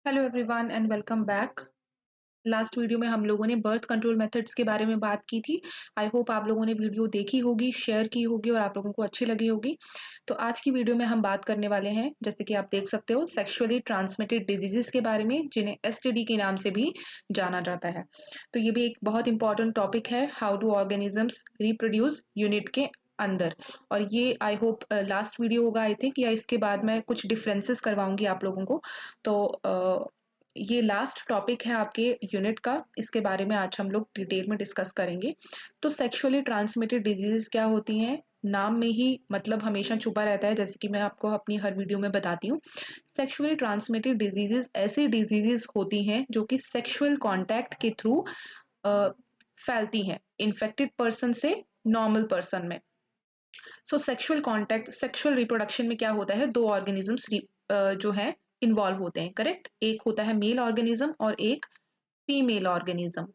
Hello everyone and welcome back. Last video में हम लोगों ने बर्थ कंट्रोल मेथड्स के बारे में बात की थी। आई होप आप लोगों ने वीडियो देखी होगी, शेयर की होगी और आप लोगों को अच्छी लगी होगी। तो आज की वीडियो में हम बात करने वाले हैं, जैसे कि आप देख सकते हो, सेक्सुअली ट्रांसमिटेड डिजीजेस के बारे में, जिन्हें एसटीडी के नाम से भी जाना जाता है। तो ये भी एक बहुत इंपॉर्टेंट टॉपिक है, how do organisms reproduce unit के अंदर। और ये आई होप लास्ट वीडियो होगा आई थिंक, या इसके बाद मैं कुछ डिफरेंसेस करवाऊंगी आप लोगों को। तो ये लास्ट टॉपिक है आपके यूनिट का, इसके बारे में आज हम लोग डिटेल में डिस्कस करेंगे। तो सेक्सुअली ट्रांसमिटेड डिजीजेस क्या होती हैं, नाम में ही मतलब हमेशा छुपा रहता है, जैसे कि मैं आपको अपनी हर वीडियो में बताती हूँ। सेक्सुअली ट्रांसमिटेड डिजीजेस ऐसी डिजीजेस होती हैं जो कि सेक्सुअल कांटेक्ट के थ्रू फैलती हैं इन्फेक्टेड पर्सन से नॉर्मल पर्सन में। सो सेक्सुअल कांटेक्ट, सेक्सुअल रिप्रोडक्शन में क्या होता है, दो ऑर्गेनिजम्स जो है इन्वॉल्व होते हैं, करेक्ट। एक होता है मेल ऑर्गेनिज्म और एक फीमेल ऑर्गेनिज्म,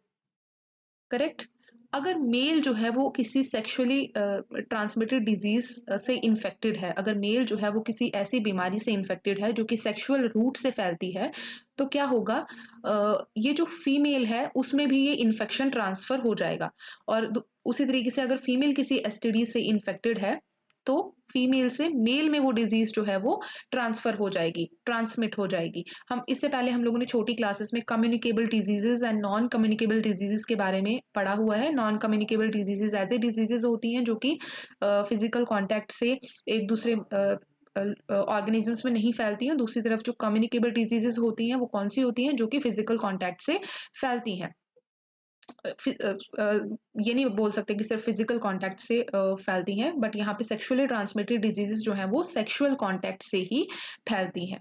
करेक्ट। अगर मेल जो है वो किसी सेक्सुअली ट्रांसमिटेड डिजीज से इन्फेक्टेड है, अगर मेल जो है वो किसी ऐसी बीमारी से इन्फेक्टेड है जो कि सेक्सुअल रूट से फैलती है, तो क्या होगा, ये जो फीमेल है उसमें भी ये इन्फेक्शन ट्रांसफर हो जाएगा। और उसी तरीके से अगर फीमेल किसी एसटीडी से इन्फेक्टेड है, तो फीमेल से मेल में वो डिजीज जो है वो ट्रांसफर हो जाएगी, ट्रांसमिट हो जाएगी। हम इससे पहले हम लोगों ने छोटी क्लासेस में communicable diseases and non communicable diseases के बारे में पढ़ा हुआ है। नॉन कम्युनिकेबल डिजीजेस ऐसे डिजीजेस होती हैं जो कि फिजिकल कांटेक्ट से एक दूसरे ऑर्गेनिजम्स में नहीं फैलती हैं। दूसरी तरफ जो कम्युनिकेबल डिजीजेस होती हैं वो कौन सी होती हैं, जो कि फिजिकल कांटेक्ट से फैलती हैं। ये नहीं बोल सकते कि सिर्फ फिजिकल कांटेक्ट से फैलती हैं, बट यहाँ पे सेक्सुअली ट्रांसमिटेड डिजीजेस जो हैं वो सेक्सुअल कांटेक्ट से ही फैलती हैं।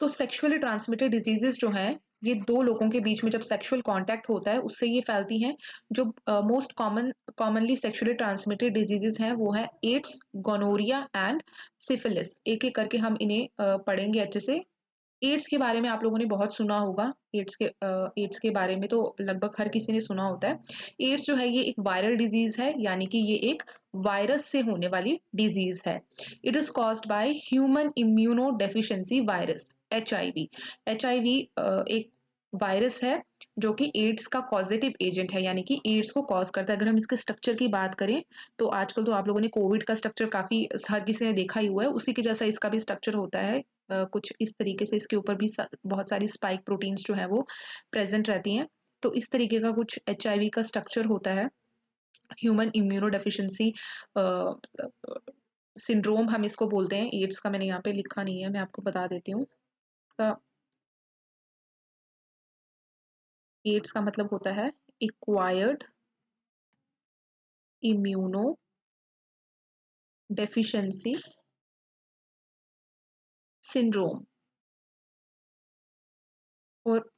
तो सेक्सुअली ट्रांसमिटेड डिजीजेस जो हैं, ये दो लोगों के बीच में जब सेक्सुअल कांटेक्ट होता है उससे ये फैलती हैं। जो most commonly sexually transmitted diseases हैं वो है एड्स, गोनोरिया एंड सिफिलिस। एक एक करके हम इन्हें पढ़ेंगे अच्छे से। एड्स के बारे में आप लोगों ने बहुत सुना होगा। एड्स के बारे में तो लगभग हर किसी ने सुना होता है। एड्स जो है ये एक वायरल डिजीज है, यानी कि ये एक वायरस से होने वाली डिजीज है। It is caused by human immuno deficiency virus, HIV. HIV एक वायरस है जो कि एड्स का कॉजेटिव एजेंट है, यानी कि एड्स को कॉज करता है। अगर हम इसके स्ट्रक्चर की बात करें तो आजकल तो आप लोगों ने कोविड का स्ट्रक्चर काफी हर किसी ने देखा ही हुआ है, उसी के जैसा इसका भी स्ट्रक्चर होता है। कुछ इस तरीके से इसके ऊपर भी बहुत सारी स्पाइक प्रोटीन्स जो है वो प्रेजेंट रहती हैं। तो इस तरीके का कुछ एचआईवी का स्ट्रक्चर होता है, ह्यूमन इम्यूनो डेफिशिएंसी सिंड्रोम हम इसको बोलते हैं। एड्स का मैंने यहाँ पे लिखा नहीं है, मैं आपको बता देती हूँ। एड्स का मतलब होता है एक्वायर्ड इम्यूनो डेफिशिएंसी सिंड्रोम। और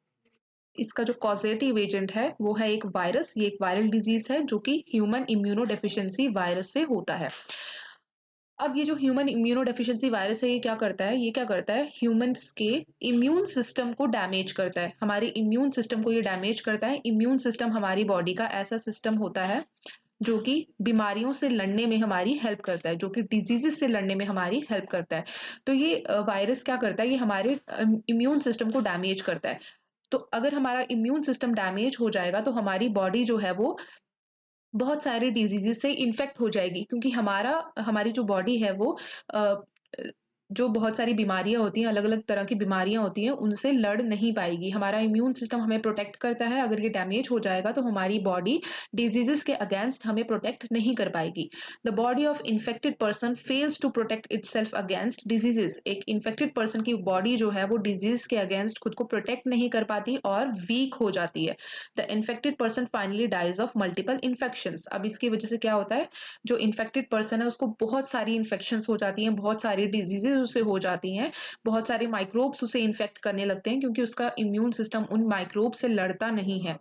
इसका जो कॉजेटिव एजेंट है वो है एक वायरस। ये एक वायरल डिजीज है जो कि ह्यूमन इम्यूनो डेफिशिएंसी वायरस से होता है। अब ये जो ह्यूमन इम्यूनो डेफिशिएंसी वायरस है, ये क्या करता है, ये क्या करता है, ह्यूमंस के इम्यून सिस्टम को डैमेज करता है। हमारे इम्यून सिस्टम को ये डैमेज करता है। इम्यून सिस्टम हमारी बॉडी का ऐसा सिस्टम होता है जो कि बीमारियों से लड़ने में हमारी हेल्प करता है, जो कि डिजीजेस से लड़ने में हमारी हेल्प करता है। तो ये वायरस क्या करता है, ये हमारे इम्यून सिस्टम को डैमेज करता है। तो अगर हमारा इम्यून सिस्टम डैमेज हो जाएगा तो हमारी बॉडी जो है वो बहुत सारे डिजीजेस से इन्फेक्ट हो जाएगी, क्योंकि हमारी जो बॉडी है वो अ, जो बहुत सारी बीमारियां होती हैं, अलग अलग तरह की बीमारियां होती हैं, उनसे लड़ नहीं पाएगी। हमारा इम्यून सिस्टम हमें प्रोटेक्ट करता है, अगर ये डैमेज हो जाएगा तो हमारी बॉडी डिजीजेस के अगेंस्ट हमें प्रोटेक्ट नहीं कर पाएगी। The body of infected person fails to protect itself against diseases. एक इन्फेक्टेड पर्सन की बॉडी जो है वो डिजीज के अगेंस्ट खुद को प्रोटेक्ट नहीं कर पाती और वीक हो जाती है। The infected person finally dies of multiple infections. अब इसकी वजह से क्या होता है, जो इन्फेक्टेड पर्सन है उसको बहुत सारी इन्फेक्शंस हो जाती हैं, बहुत सारी डिजीजेस उससे हो जाती हैं, बहुत सारे माइक्रोब्स उसे इन्फेक्ट करने लगते हैं, क्योंकि उसका इम्यून सिस्टम उन माइक्रोब से लड़ता नहीं है।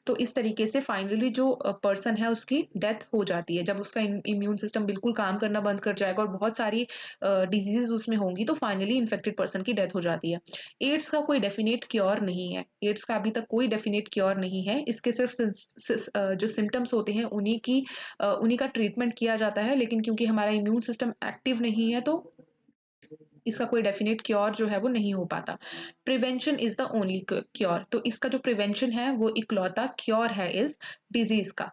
तो इस तरीके से फाइनली जो पर्सन है उसकी डेथ हो जाती है। जब उसका इम्यून सिस्टम बिल्कुल काम करना बंद कर जाएगा और बहुत सारी डिजीजेस उसमें होंगी, तो फाइनली इन्फेक्टेड पर्सन की डेथ हो जाती है। एड्स का कोई डेफिनेट क्योर नहीं है, एड्स का अभी तक कोई डेफिनेट क्योर नहीं है। इसके सिर्फ जो सिम्टम्स होते हैं उन्हीं का ट्रीटमेंट किया जाता है, लेकिन क्योंकि हमारा इम्यून सिस्टम एक्टिव नहीं है तो इसका कोई डेफिनेट क्योर जो है वो नहीं हो पाता। Prevention is the only cure, तो इसका जो प्रिवेंशन है वो इकलौता क्योर है इस डिज़ीज़ का।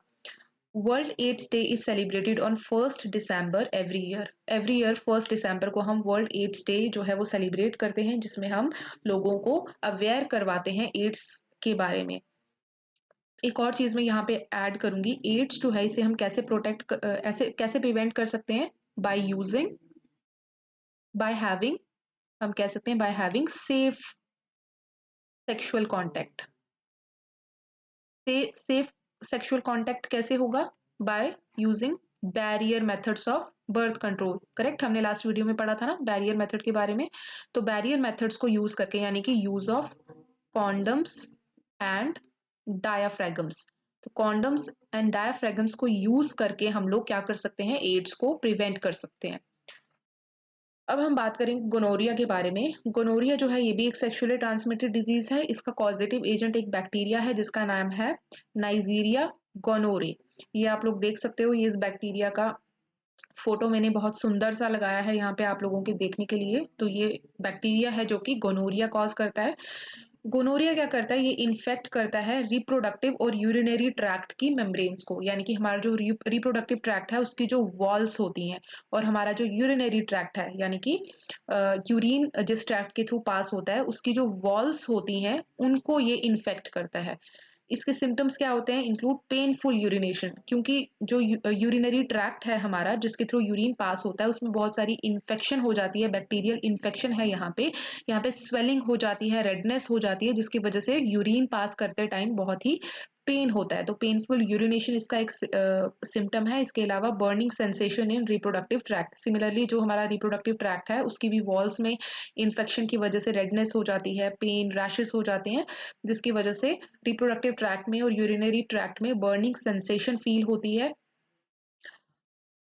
World AIDS Day is celebrated on 1st December every year. Every year 1st दिसंबर को हम वर्ल्ड एड्स डे जो है वो सेलिब्रेट करते हैं, जिसमें हम लोगों को अवेयर करवाते हैं एड्स के बारे में। एक और चीज़ मैं यहाँ पे ऐड करूँगी, एड्स जो है इसे हम कैसे ऐसे कैसे प्रिवेंट कर सकते हैं? बाय यूजिंग, बाय हैविंग, हम कह सकते हैं by having safe sexual contact. Safe sexual contact कैसे होगा? By using barrier methods of birth control. Correct, हमने लास्ट वीडियो में पढ़ा था ना बैरियर मेथड के बारे में। तो बैरियर मेथड्स को यूज करके, यानी कि यूज ऑफ कॉन्डम्स एंड डायाफ्रेगम्स। तो कॉन्डम्स एंड डायाफ्रेगम्स को यूज करके हम लोग क्या कर सकते हैं? एड्स को प्रिवेंट कर सकते हैं। अब हम बात करेंगे गोनोरिया के बारे में। गोनोरिया जो है ये भी एक सेक्सुअली ट्रांसमिटेड डिजीज है। इसका कॉजेटिव एजेंट एक बैक्टीरिया है जिसका नाम है नाइजीरिया गोनोरे। ये आप लोग देख सकते हो, ये इस बैक्टीरिया का फोटो मैंने बहुत सुंदर सा लगाया है यहाँ पे आप लोगों के देखने के लिए। तो ये बैक्टीरिया है जो कि गोनोरिया कॉज करता है। गोनोरिया क्या करता है? ये इन्फेक्ट करता है रिप्रोडक्टिव और यूरिनरी ट्रैक्ट की मेम्ब्रेन्स को, यानी कि हमारा जो रिप्रोडक्टिव ट्रैक्ट है उसकी जो वॉल्स होती हैं, और हमारा जो यूरिनरी ट्रैक्ट है, यानी कि यूरिन जिस ट्रैक्ट के थ्रू पास होता है उसकी जो वॉल्स होती हैं उनको ये इन्फेक्ट करता है। इसके सिम्टम्स क्या होते हैं? इंक्लूड पेनफुल यूरिनेशन, क्योंकि जो यूरिनरी ट्रैक्ट है हमारा जिसके थ्रू यूरिन पास होता है उसमें बहुत सारी इन्फेक्शन हो जाती है, बैक्टीरियल इन्फेक्शन है यहाँ पे स्वेलिंग हो जाती है, रेडनेस हो जाती है, जिसकी वजह से यूरिन पास करते टाइम बहुत ही पेन होता है। तो पेनफुल यूरिनेशन इसका एक सिम्टम है। इसके अलावा burning sensation in reproductive tract, similarly जो हमारा रिप्रोडक्टिव ट्रैक्ट है उसकी भी वॉल्स में इन्फेक्शन की वजह से रेडनेस हो जाती है, पेन रैशेस हो जाते हैं, जिसकी वजह से रिप्रोडक्टिव ट्रैक्ट में और यूरिनरी ट्रैक्ट में बर्निंग सेंसेशन फील होती है।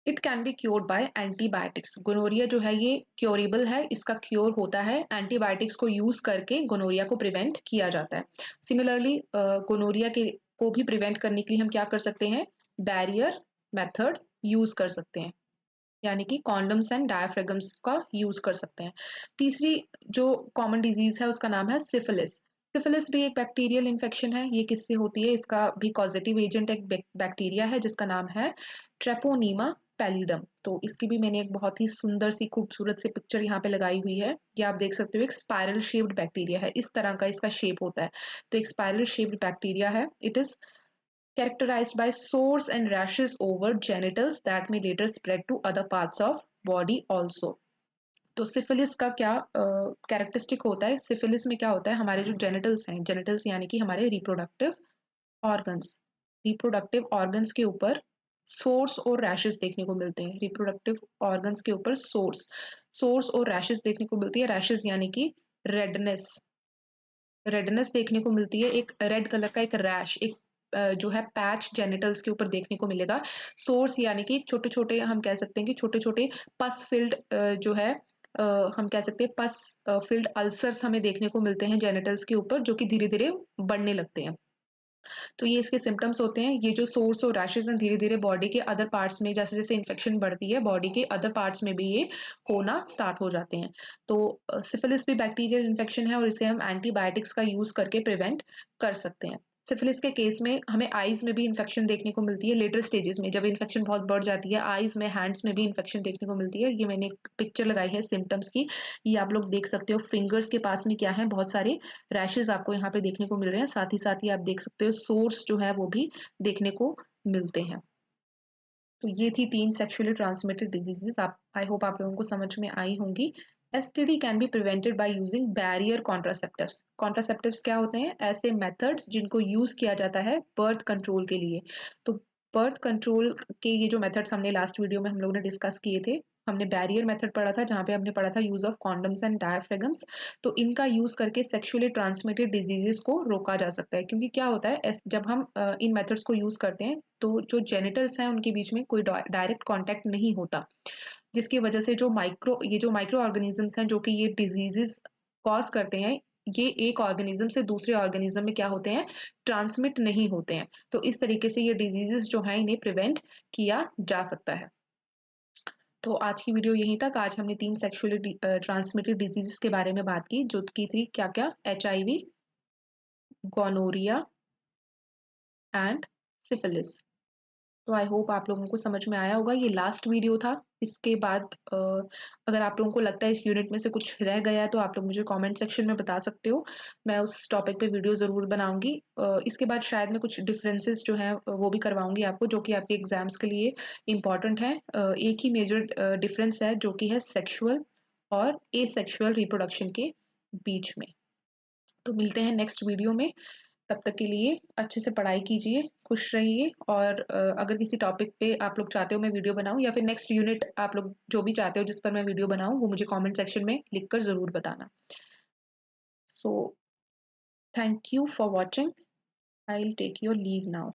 It can be cured by antibiotics. Gonorrhoea जो है ये क्योरेबल है, इसका क्योर होता है एंटीबायोटिक्स को यूज करके, गोनोरिया को प्रिवेंट किया जाता है। सिमिलरली गोनोरिया के को भी प्रिवेंट करने के लिए हम क्या कर सकते हैं? बैरियर मेथड यूज कर सकते हैं, यानी कि कॉन्डम्स एंड डायाफ्रेगम्स का यूज कर सकते हैं। तीसरी जो कॉमन डिजीज है उसका नाम है सिफिलिस। सिफिलिस भी एक बैक्टीरियल इन्फेक्शन है। ये किससे होती है? इसका भी पॉजिटिव एजेंट एक बैक्टीरिया है जिसका नाम है ट्रेपोनीमा पैलिडम। तो इसकी भी मैंने एक बहुत ही सुंदर सी खूबसूरत सी पिक्चर यहाँ पे लगाई हुई है। ये आप देख सकते हो, एक स्पाइरल शेप्ड बैक्टीरिया है, इस तरह का इसका शेप होता है। तो एक स्पाइरल शेप्ड बैक्टीरिया है। It is characterized by sores and rashes over genitals that may later spread to other parts of body also। तो सिफिलिस का क्या कैरेक्टरिस्टिक होता है? सिफिलिस में क्या होता है? हमारे जो जेनिटल्स हैं, जेनिटल्स यानी कि हमारे रिप्रोडक्टिव ऑर्गन्स के ऊपर सोर्स और रैशेस देखने को मिलते हैं। रिप्रोडक्टिव ऑर्गन्स के ऊपर सोर्स और रैशेस देखने को मिलती है। रैशेस यानी कि रेडनेस रेडनेस देखने को मिलती है। एक रेड कलर का एक रैश, एक जो है पैच जेनिटल्स के ऊपर देखने को मिलेगा। सोर्स यानी कि छोटे-छोटे, हम कह सकते हैं कि छोटे-छोटे पस फिल्ड जो है हम कह सकते हैं पस फिल्ड अल्सर्स हमें देखने को मिलते हैं जेनिटल्स के ऊपर, जो कि धीरे-धीरे बढ़ने लगते हैं। तो ये इसके सिम्पटम्स होते हैं। ये जो सोर्स और रैशेज़ हैं धीरे-धीरे बॉडी के अदर पार्ट्स में, जैसे-जैसे इन्फेक्शन बढ़ती है बॉडी के अदर पार्ट्स में भी ये होना स्टार्ट हो जाते हैं। तो सिफिलिस भी बैक्टीरियल इन्फेक्शन है और इसे हम एंटीबायोटिक्स का यूज़ करके प्रिवेंट कर सकते हैं। सिफिलिस के केस में हमें आईज़ में भी इन्फेक्शन देखने को मिलती है लेटर स्टेजेस में, जब इन्फेक्शन बहुत बढ़ जाती है आईज़ में, हैंड्स में भी इन्फेक्शन देखने को मिलती है। ये मैंने एक पिक्चर लगाई है सिम्पटम्स की, ये आप लोग देख सकते हो। फिंगर्स के पास में क्या है? बहुत सारे रैशेज़ आपको यहाँ पे देखने को मिल रहे हैं। साथ ही आप देख सकते हो सोर्स जो है वो भी देखने को मिलते हैं। तो ये थी 3 सेक्सुअली ट्रांसमिटेड डिजीजेस। आप आई होप आप लोगों को समझ में आई होंगी। STD can be prevented by using barrier contraceptives. Contraceptives क्या होते हैं? ऐसे मेथड्स जिनको यूज किया जाता है बर्थ कंट्रोल के लिए। तो बर्थ कंट्रोल के ये जो मेथड्स हमने लास्ट वीडियो में हम लोगों ने डिस्कस किए थे, हमने बैरियर मेथड पढ़ा था जहाँ पे हमने पढ़ा था यूज ऑफ कॉन्डम्स एंड डायाफ्रेगम्स। तो इनका यूज करके सेक्सुअली ट्रांसमिटेड डिजीजेस को रोका जा सकता है, क्योंकि क्या होता है जब हम इन मेथड्स को यूज करते हैं तो जो जेनिटल्स हैं उनके बीच में कोई डायरेक्ट कांटेक्ट नहीं होता, जिसकी वजह से जो माइक्रो ऑर्गेनिजम्स हैं जो कि ये डिजीजेस कॉज करते हैं, ये एक ऑर्गेनिज्म से दूसरे ऑर्गेनिज्म में क्या होते हैं? ट्रांसमिट नहीं होते हैं। तो इस तरीके से ये डिजीजेस जो हैं इन्हें प्रिवेंट किया जा सकता है। तो आज की वीडियो यहीं तक। आज हमने 3 सेक्सुअली ट्रांसमिटेड डिजीज़ेज़ के बारे में बात की, जो कि थी क्या-क्या? HIV, gonorrhoea and syphilis. तो आई होप आप लोगों को समझ में आया होगा। ये लास्ट वीडियो था। इसके बाद अगर आप लोगों को लगता है इस यूनिट में से कुछ रह गया है तो आप लोग मुझे कमेंट सेक्शन में बता सकते हो। मैं उस टॉपिक पे वीडियो ज़रूर बनाऊँगी। इसके बाद शायद मैं कुछ डिफरेंसेस जो हैं वो भी करवाऊँगी आपको, जो कि आपके एग्ज़ाम्स के लिए इम्पोर्टेंट हैं। एक ही मेजर डिफरेंस है, जो कि है सेक्सुअल और एसेक्सुअल रिप्रोडक्शन के बीच में। तो मिलते हैं नेक्स्ट वीडियो में। तब तक के लिए अच्छे से पढ़ाई कीजिए, खुश रहिए और अगर किसी टॉपिक पे आप लोग चाहते हो मैं वीडियो बनाऊँ या फिर नेक्स्ट यूनिट आप लोग जो भी चाहते हो जिस पर मैं वीडियो बनाऊँ, वो मुझे कमेंट सेक्शन में लिखकर ज़रूर बताना। So thank you for watching. I will take your leave now.